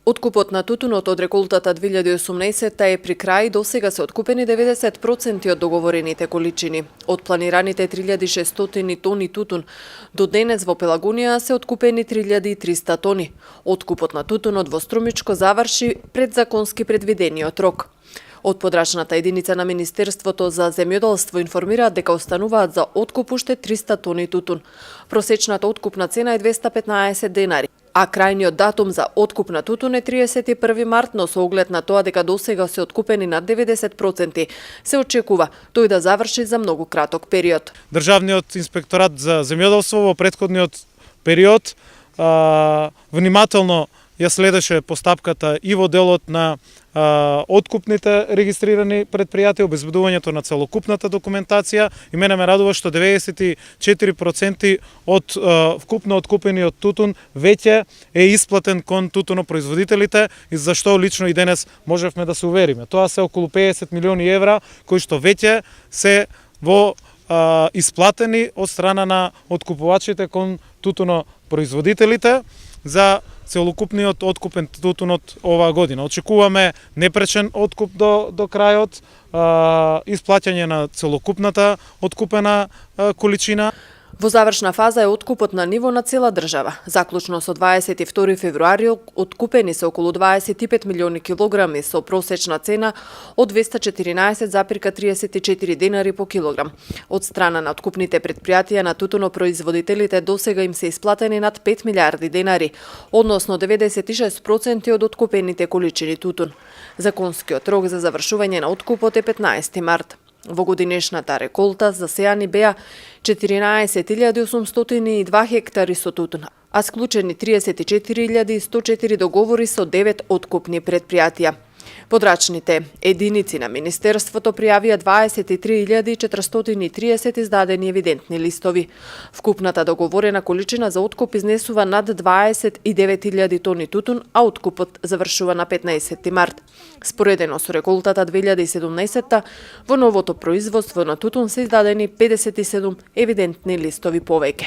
Откупот на тутунот од реколтата 2018 е при крај, досега се откупени 90% од договорените количини. Од планираните 3600 тони тутун, до денес во Пелагонија се откупени 3300 тони. Откупот на тутунот во Струмичко заврши пред законски предвидениот рок. Од подрачната единица на Министерството за земјоделство информираат дека остануваат за откуп уште 300 тони тутун. Просечната откупна цена е 215 денари. А крајниот датум за откуп на тутун е 31 март, но со оглед на тоа дека досега се откупени над 90%, се очекува тој да заврши за многу краток период. Државниот инспекторат за земјоделство во претходниот период внимателно ја следеше постапката и во делот на откупните регистрирани предпријатија, обезбедувањето на целокупната документација, и мене ме радува што 94% од вкупно откупениот тутун веќе е исплатен кон тутунопроизводителите, и зашто лично и денес можевме да се увериме. Тоа се околу 50 милиони евра кои што веќе се во исплатени од страна на откупувачите кон тутунопроизводителите за целокупниот откупен тутун од оваа година. Очекуваме непречен откуп до крајот, исплаќање на целокупната откупена количина. Во завршна фаза е откупот на ниво на цела држава. Заклучно со 22 февруари откупени се околу 25 милиони килограми со просечна цена од 214,34 денари по килограм. Од страна на откупните предпријатија на тутунопроизводителите досега им се исплатени над 5 милиарди денари, односно 96% од откупените количини тутун. Законскиот рок за завршување на откупот е 15 март. Во годинешната реколта засејани беа 14.802 хектари со тутун, а склучени 34.104 договори со 9 откупни предпријатија. Подрачните единици на Министерството пријавија 23.430 издадени евидентни листови. Вкупната договорена количина за откуп изнесува над 29.000 тони тутун, а откупот завршува на 15 март. Споредено со реколтата 2017, во новото производство на тутун се издадени 57 евидентни листови повеќе.